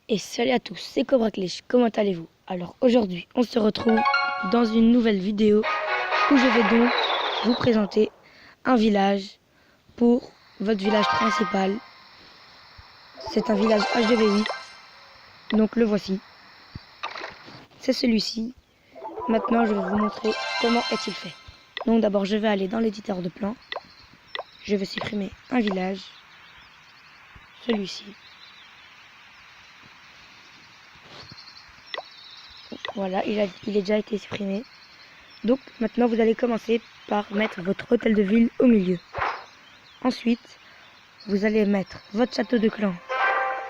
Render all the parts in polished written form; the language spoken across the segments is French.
Et salut à tous, c'est Cobra Clich, comment allez-vous? Alors aujourd'hui, on se retrouve dans une nouvelle vidéo où je vais donc vous présenter un village pour votre village principal. C'est un village HDV8, donc le voici. C'est celui-ci. Maintenant, je vais vous montrer comment est-il fait. Donc d'abord, je vais aller dans l'éditeur de plans. Je vais supprimer un village, celui-ci. Voilà, il est déjà été supprimé. Donc maintenant vous allez commencer par mettre votre hôtel de ville au milieu. Ensuite, vous allez mettre votre château de clan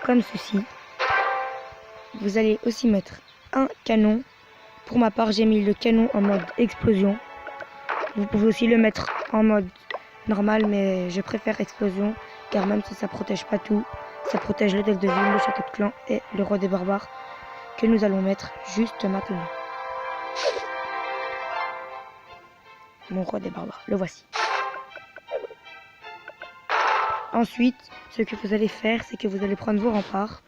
comme ceci. Vous allez aussi mettre un canon. Pour ma part, j'ai mis le canon en mode explosion. Vous pouvez aussi le mettre en mode normal, mais je préfère explosion car même si ça protège pas tout, ça protège l'hôtel de ville, le château de clan et le roi des barbares que nous allons mettre juste maintenant. Mon roi des barbares, le voici. Ensuite, ce que vous allez faire, c'est que vous allez prendre vos remparts.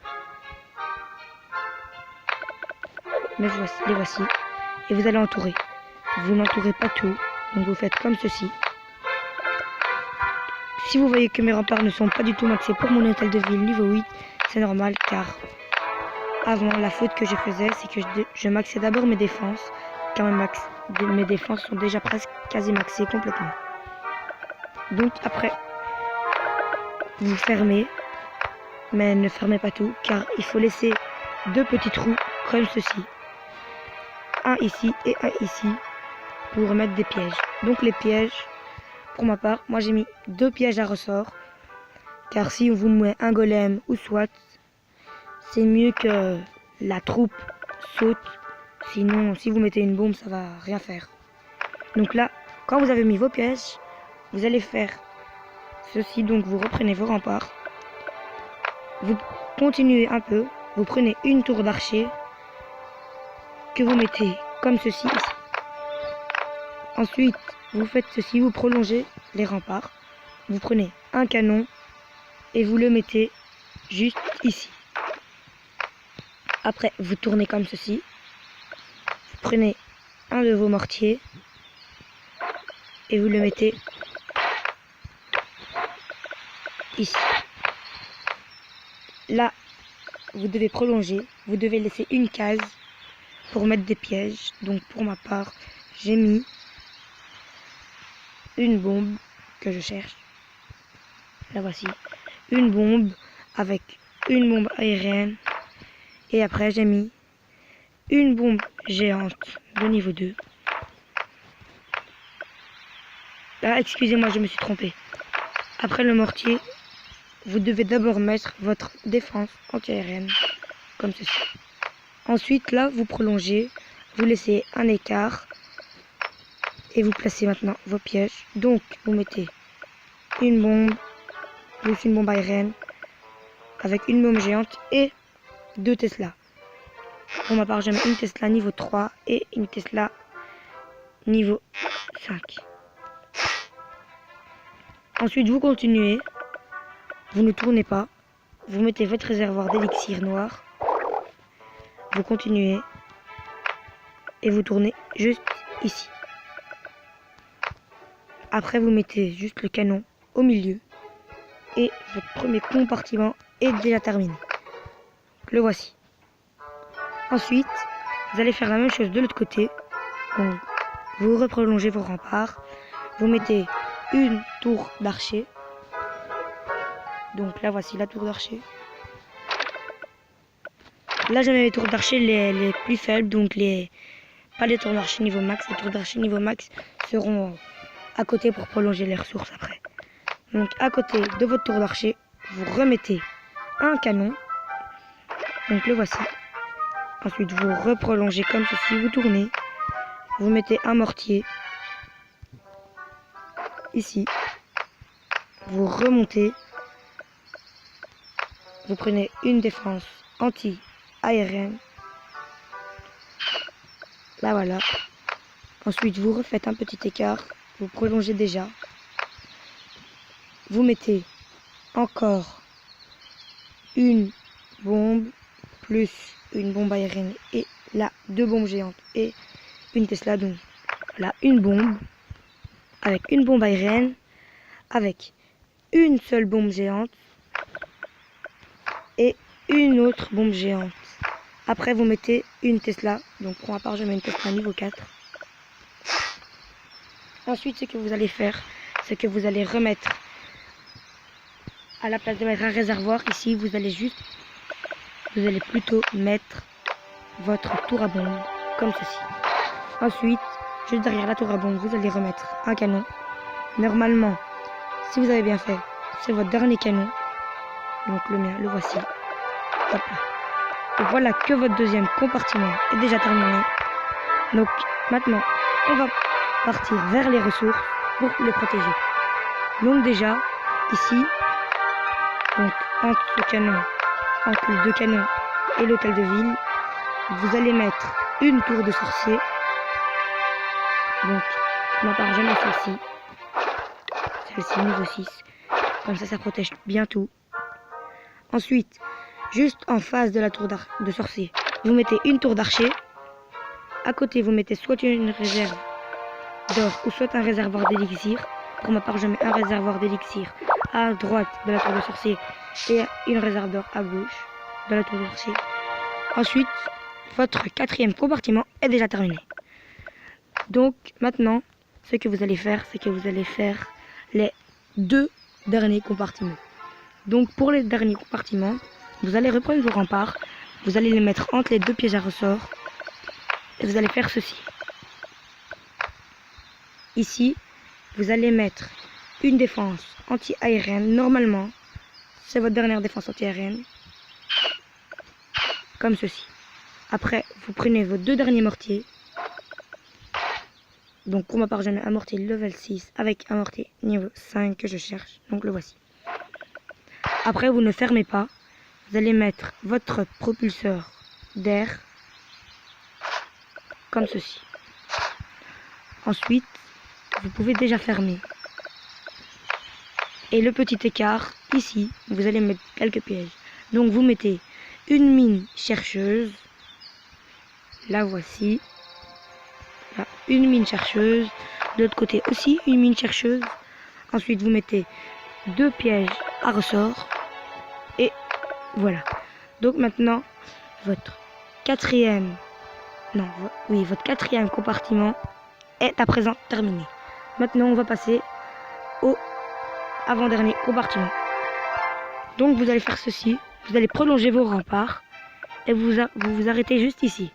Les voici. Et vous allez entourer. Vous n'entourez pas tout, donc vous faites comme ceci. Si vous voyez que mes remparts ne sont pas du tout maxés pour mon hôtel de ville niveau 8, c'est normal car avant, la faute que je faisais, c'est que je maxais d'abord mes défenses, car mes défenses sont déjà presque quasi maxées complètement. Donc après, vous fermez, mais ne fermez pas tout, car il faut laisser deux petits trous comme ceci. Un ici et un ici, pour mettre des pièges. Donc les pièges, pour ma part, moi j'ai mis deux pièges à ressort, car si on vous met un golem ou soit, c'est mieux que la troupe saute. Sinon, si vous mettez une bombe, ça va rien faire. Donc là, quand vous avez mis vos pièges, vous allez faire ceci. Donc vous reprenez vos remparts. Vous continuez un peu. Vous prenez une tour d'archer que vous mettez comme ceci ici. Ensuite, vous faites ceci. Vous prolongez les remparts. Vous prenez un canon et vous le mettez juste ici. Après, vous tournez comme ceci. Vous prenez un de vos mortiers et vous le mettez ici. Là, vous devez prolonger. Vous devez laisser une case pour mettre des pièges. Donc pour ma part, j'ai mis une bombe que je cherche. La voici. Une bombe avec une bombe aérienne. Et après, j'ai mis une bombe géante de niveau 2. Ah, excusez-moi, je me suis trompé. Après le mortier, vous devez d'abord mettre votre défense anti-aérienne, comme ceci. Ensuite, là, vous prolongez, vous laissez un écart et vous placez maintenant vos pièges. Donc, vous mettez une bombe, plus une bombe aérienne, avec une bombe géante et deux Tesla. Pour ma part, je mets une Tesla niveau 3 et une Tesla niveau 5. Ensuite, vous continuez, vous ne tournez pas, vous mettez votre réservoir d'élixir noir, vous continuez et vous tournez juste ici. Après, vous mettez juste le canon au milieu et votre premier compartiment est déjà terminé. Le voici. Ensuite, vous allez faire la même chose de l'autre côté. Donc, vous reprolongez vos remparts. Vous mettez une tour d'archer. Donc là, voici la tour d'archer. Là, je mets les tours d'archer les plus faibles. Donc, pas les tours d'archer niveau max. Les tours d'archer niveau max seront à côté pour prolonger les ressources après. Donc, à côté de votre tour d'archer, vous remettez un canon. Donc, le voici. Ensuite, vous reprolongez comme ceci, vous tournez, vous mettez un mortier ici, vous remontez, vous prenez une défense anti-aérienne, là voilà. Ensuite, vous refaites un petit écart, vous prolongez déjà, vous mettez encore une bombe, plus une bombe aérienne et là 2 bombes géantes et une Tesla. Donc là une bombe avec une bombe aérienne avec une seule bombe géante et une autre bombe géante. Après vous mettez une Tesla. Donc pour ma part je mets une Tesla niveau 4. Ensuite ce que vous allez faire, c'est que vous allez remettre, à la place de mettre un réservoir ici, vous allez plutôt mettre votre tour à bombe comme ceci. Ensuite, juste derrière la tour à bombe, vous allez remettre un canon. Normalement, si vous avez bien fait, c'est votre dernier canon. Donc le mien, le voici. Hop là. Et voilà que votre deuxième compartiment est déjà terminé. Donc maintenant, on va partir vers les ressources pour les protéger. Donc déjà, ici, donc entre ce canon, entre les 2 canons et l'hôtel de ville, vous allez mettre une tour de sorcier. Donc, pour ma part, je mets celle-ci. Celle-ci, niveau 6. Comme ça protège bien tout. Ensuite, juste en face de la tour de sorcier, vous mettez une tour d'archer. À côté, vous mettez soit une réserve d'or ou soit un réservoir d'élixir. Pour ma part, je mets un réservoir d'élixir à droite de la tour de sorcier et une réserve d'or à gauche de la tour de sorcier. Ensuite, votre 4e compartiment est déjà terminé. Donc maintenant, ce que vous allez faire, c'est que vous allez faire les 2 derniers compartiments. Donc pour les derniers compartiments, vous allez reprendre vos remparts, vous allez les mettre entre les 2 pièges à ressort et vous allez faire ceci. Ici, vous allez mettre une défense anti-aérienne. Normalement, c'est votre dernière défense anti-aérienne. Comme ceci. Après, vous prenez vos 2 derniers mortiers. Donc pour ma part, je mets un mortier level 6 avec un mortier niveau 5 que je cherche. Donc le voici. Après, vous ne fermez pas. Vous allez mettre votre propulseur d'air. Comme ceci. Ensuite, vous pouvez déjà fermer. Et le petit écart, ici, vous allez mettre quelques pièges. Donc vous mettez une mine chercheuse. La voici. Là, une mine chercheuse. De l'autre côté aussi, une mine chercheuse. Ensuite, vous mettez 2 pièges à ressort. Et voilà. Donc maintenant, votre 4e... Non, oui, votre 4e compartiment est à présent terminé. Maintenant, on va passer au avant-dernier compartiment. Donc, vous allez faire ceci. Vous allez prolonger vos remparts et vous arrêtez juste ici.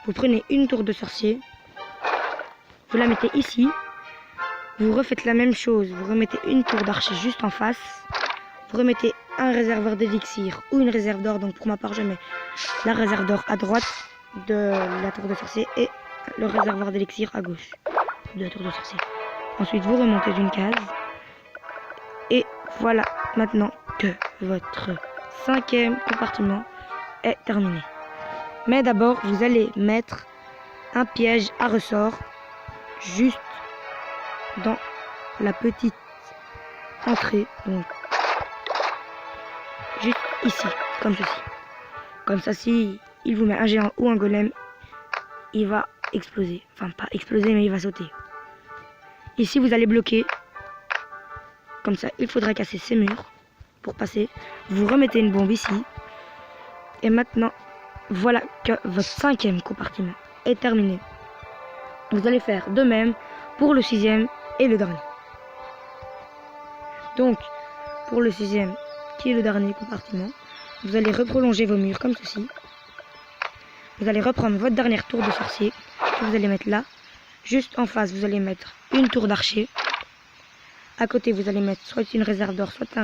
Vous prenez une tour de sorcier. Vous la mettez ici. Vous refaites la même chose. Vous remettez une tour d'archer juste en face. Vous remettez un réservoir d'élixir ou une réserve d'or. Donc, pour ma part, je mets la réserve d'or à droite de la tour de sorcier et le réservoir d'élixir à gauche de la tour de sorcier. Ensuite, vous remontez d'une case. Et voilà maintenant que votre 5e compartiment est terminé. Mais d'abord, vous allez mettre un piège à ressort juste dans la petite entrée. Donc, juste ici, comme ceci. Comme ça, si il vous met un géant ou un golem, il va exploser. Enfin, pas exploser, mais il va sauter. Ici, vous allez bloquer. Comme ça, il faudra casser ces murs pour passer. Vous remettez une bombe ici. Et maintenant, voilà que votre 5e compartiment est terminé. Vous allez faire de même pour le 6e et le dernier. Donc, pour le 6e, qui est le dernier compartiment, vous allez reprolonger vos murs comme ceci. Vous allez reprendre votre dernière tour de sorcier que vous allez mettre là. Juste en face, vous allez mettre une tour d'archer. À côté, vous allez mettre soit une réserve d'or, soit un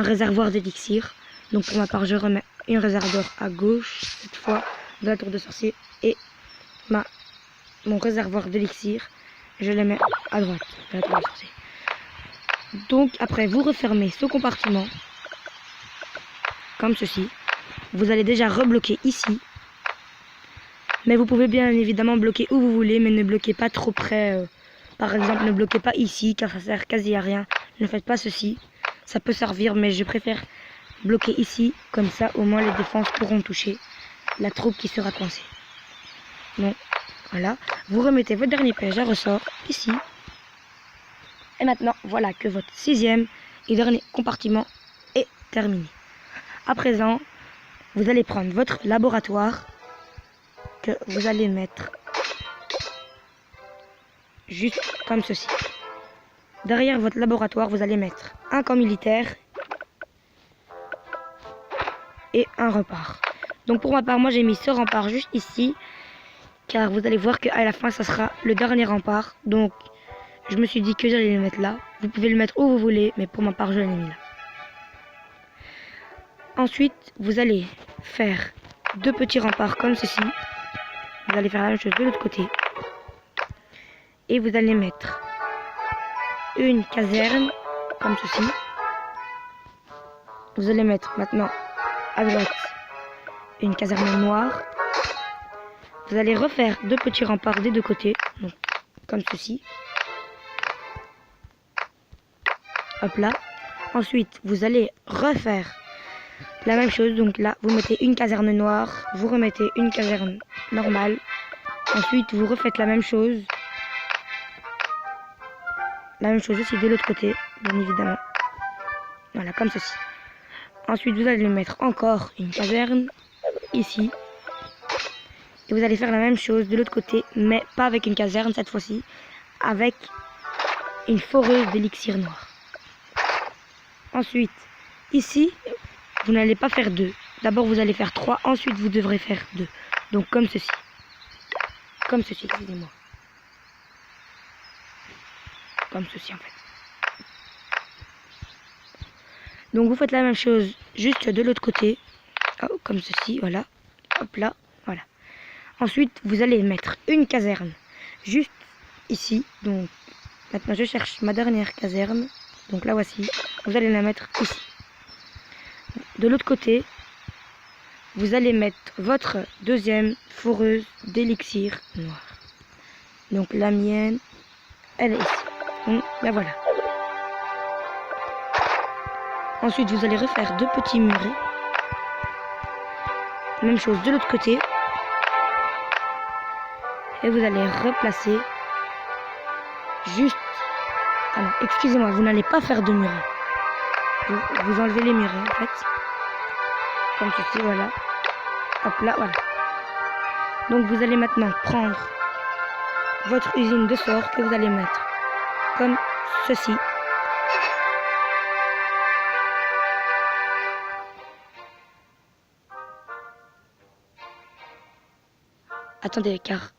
réservoir d'élixir. Donc pour ma part, je remets une réserve d'or à gauche, cette fois, de la tour de sorcier. Et mon réservoir d'élixir, je les mets à droite de la tour de sorcier. Donc après, vous refermez ce compartiment, comme ceci. Vous allez déjà rebloquer ici. Mais vous pouvez bien évidemment bloquer où vous voulez, mais ne bloquez pas trop près. Par exemple, ne bloquez pas ici, car ça sert quasi à rien. Ne faites pas ceci. Ça peut servir, mais je préfère bloquer ici. Comme ça, au moins, les défenses pourront toucher la troupe qui sera coincée. Donc, voilà. Vous remettez votre dernier piège à ressort ici. Et maintenant, voilà que votre 6e et dernier compartiment est terminé. À présent, vous allez prendre votre laboratoire que vous allez mettre juste comme ceci. Derrière votre laboratoire, vous allez mettre un camp militaire et un rempart. Donc pour ma part, moi j'ai mis ce rempart juste ici, car vous allez voir qu'à la fin, ça sera le dernier rempart. Donc je me suis dit que j'allais le mettre là. Vous pouvez le mettre où vous voulez, mais pour ma part, je l'ai mis là. Ensuite, vous allez faire 2 petits remparts comme ceci. Vous allez faire la même chose de l'autre côté. Et vous allez mettre une caserne comme ceci. Vous allez mettre maintenant à droite une caserne noire. Vous allez refaire 2 petits remparts des 2 côtés, donc comme ceci. Hop là. Ensuite, vous allez refaire la même chose. Donc là, vous mettez une caserne noire, vous remettez une caserne normale. Ensuite, vous refaites la même chose. La même chose aussi de l'autre côté, bien évidemment. Voilà, comme ceci. Ensuite, vous allez mettre encore une caserne ici. Et vous allez faire la même chose de l'autre côté, mais pas avec une caserne cette fois-ci, avec une foreuse d'élixir noir. Ensuite, ici, vous n'allez pas faire 2. D'abord, vous allez faire 3, ensuite, vous devrez faire 2. Donc, comme ceci. Comme ceci, excusez-moi. Comme ceci, en fait. Donc, vous faites la même chose, juste de l'autre côté. Oh, comme ceci, voilà. Hop là, voilà. Ensuite, vous allez mettre une caserne juste ici. Donc, maintenant, je cherche ma dernière caserne. Donc, la voici. Vous allez la mettre ici. De l'autre côté, vous allez mettre votre 2e foreuse d'élixir noir. Donc, la mienne, elle est ici. Donc, la voilà. Ensuite, vous allez refaire 2 petits murets. Même chose de l'autre côté. Et vous allez replacer juste... Ah non, excusez-moi, vous n'allez pas faire de murets. Vous enlevez les murets, en fait. Comme ceci, voilà. Hop là, voilà. Donc, vous allez maintenant prendre votre usine de sort que vous allez mettre comme ceci. Attendez, car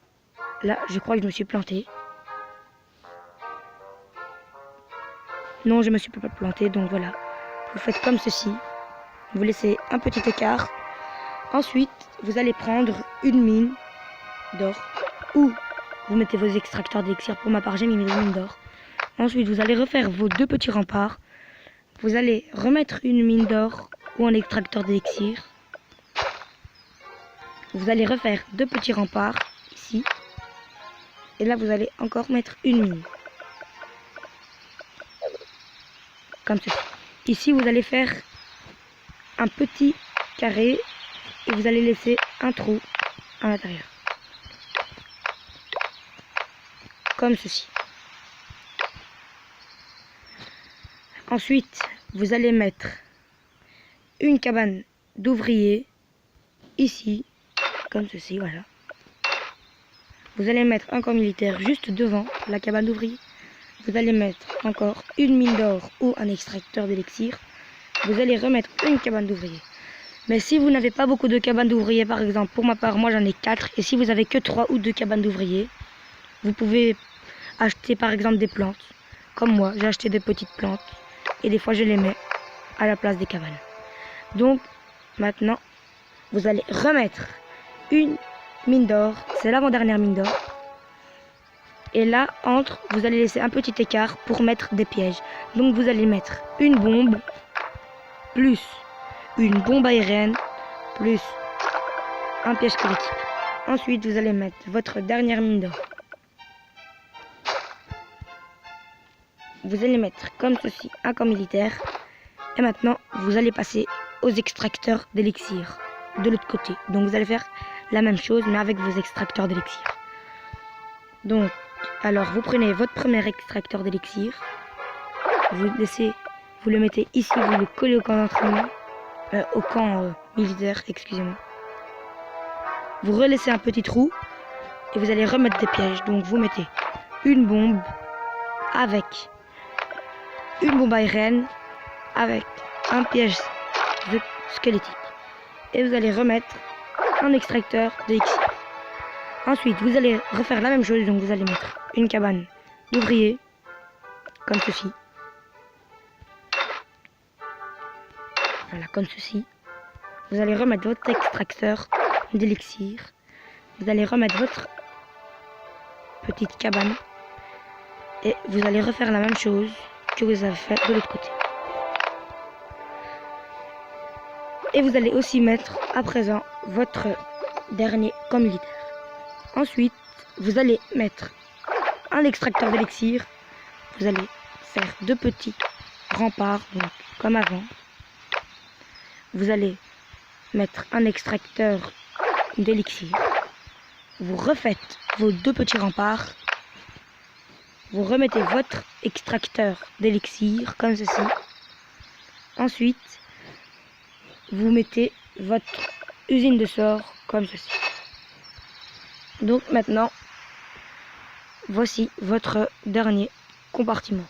là, je crois que je me suis planté. Non, je me suis pas planté, donc voilà. Vous faites comme ceci. Vous laissez un petit écart. Ensuite, vous allez prendre une mine d'or. Ou vous mettez vos extracteurs d'élixir. Pour ma part, j'ai mis mes mines d'or. Ensuite, vous allez refaire vos 2 petits remparts. Vous allez remettre une mine d'or ou un extracteur d'élixir. Vous allez refaire 2 petits remparts ici. Et là, vous allez encore mettre une mine. Comme ceci. Ici, vous allez faire un petit carré et vous allez laisser un trou à l'intérieur. Comme ceci. Ensuite, vous allez mettre une cabane d'ouvriers ici, comme ceci, voilà. Vous allez mettre un camp militaire juste devant la cabane d'ouvriers. Vous allez mettre encore une mine d'or ou un extracteur d'élixir. Vous allez remettre une cabane d'ouvriers. Mais si vous n'avez pas beaucoup de cabanes d'ouvriers, par exemple, pour ma part, moi j'en ai 4. Et si vous avez que 3 ou 2 cabanes d'ouvriers, vous pouvez acheter par exemple des plantes. Comme moi, j'ai acheté des petites plantes. Et des fois, je les mets à la place des cabanes. Donc, maintenant, vous allez remettre une mine d'or. C'est l'avant-dernière mine d'or. Et là, entre, vous allez laisser un petit écart pour mettre des pièges. Donc, vous allez mettre une bombe, plus une bombe aérienne, plus un piège squelettique. Ensuite, vous allez mettre votre dernière mine d'or. Vous allez mettre comme ceci un camp militaire. Et maintenant, vous allez passer aux extracteurs d'élixir de l'autre côté. Donc vous allez faire la même chose mais avec vos extracteurs d'élixir. Donc alors vous prenez votre premier extracteur d'élixir, vous le mettez ici, vous le collez au camp d'entraînement, au camp militaire, excusez-moi. Vous relaissez un petit trou et vous allez remettre des pièges. Donc vous mettez une bombe aérienne avec un piège squelettique. Et vous allez remettre un extracteur d'élixir. Ensuite, vous allez refaire la même chose. Donc vous allez mettre une cabane d'ouvriers, comme ceci. Voilà, comme ceci. Vous allez remettre votre extracteur d'élixir. Vous allez remettre votre petite cabane. Et vous allez refaire la même chose que vous avez fait de l'autre côté. Et vous allez aussi mettre à présent votre dernier camp militaire. Ensuite, vous allez mettre un extracteur d'élixir. Vous allez faire 2 petits remparts, donc comme avant. Vous allez mettre un extracteur d'élixir. Vous refaites vos 2 petits remparts. Vous remettez votre extracteur d'élixir comme ceci. Ensuite, vous mettez votre usine de sorts comme ceci. Donc maintenant, voici votre dernier compartiment.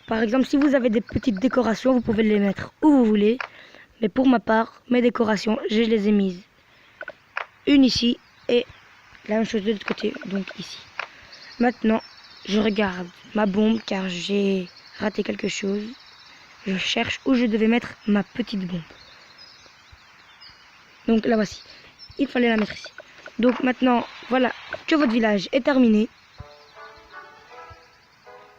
Par exemple, si vous avez des petites décorations, vous pouvez les mettre où vous voulez. Mais pour ma part, mes décorations, je les ai mises une ici et la même chose de l'autre côté, donc ici. Maintenant, je regarde ma bombe car j'ai raté quelque chose. Je cherche où je devais mettre ma petite bombe. Donc la voici. Il fallait la mettre ici. Donc maintenant, voilà que votre village est terminé.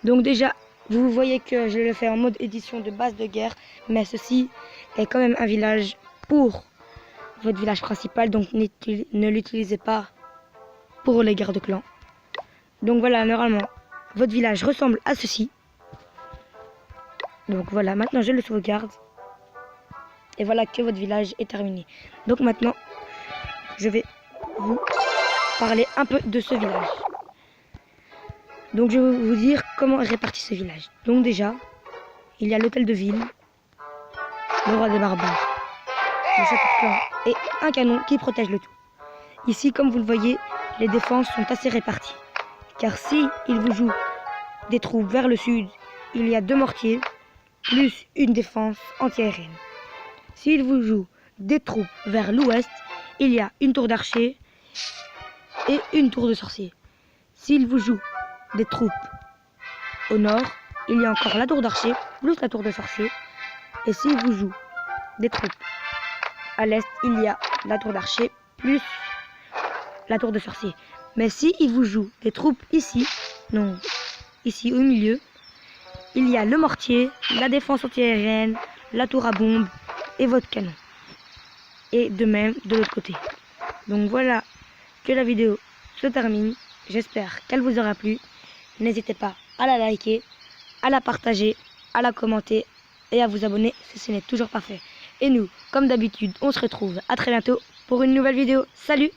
Donc déjà, vous voyez que je le fais en mode édition de base de guerre. Mais ceci est quand même un village pour votre village principal. Donc ne l'utilisez pas pour les guerres de clans. Donc voilà, normalement, votre village ressemble à ceci. Donc voilà, maintenant je le sauvegarde. Et voilà que votre village est terminé. Donc maintenant, je vais vous parler un peu de ce village. Donc je vais vous dire comment est réparti ce village. Donc déjà, il y a l'hôtel de ville, le roi des barbares, le château de clan et un canon qui protège le tout. Ici, comme vous le voyez, les défenses sont assez réparties. Car si il vous joue des troupes vers le sud, il y a 2 mortiers, plus une défense anti-aérienne. S'il vous joue des troupes vers l'ouest, il y a une tour d'archer et une tour de sorcier. S'il vous joue des troupes au nord, il y a encore la tour d'archer plus la tour de sorcier. Et s'il vous joue des troupes à l'est, il y a la tour d'archer plus la tour de sorcier. Mais si il vous joue des troupes ici, non, ici au milieu, il y a le mortier, la défense anti-aérienne, la tour à bombe et votre canon. Et de même de l'autre côté. Donc voilà que la vidéo se termine. J'espère qu'elle vous aura plu. N'hésitez pas à la liker, à la partager, à la commenter et à vous abonner si ce n'est toujours pas fait. Et nous, comme d'habitude, on se retrouve à très bientôt pour une nouvelle vidéo. Salut!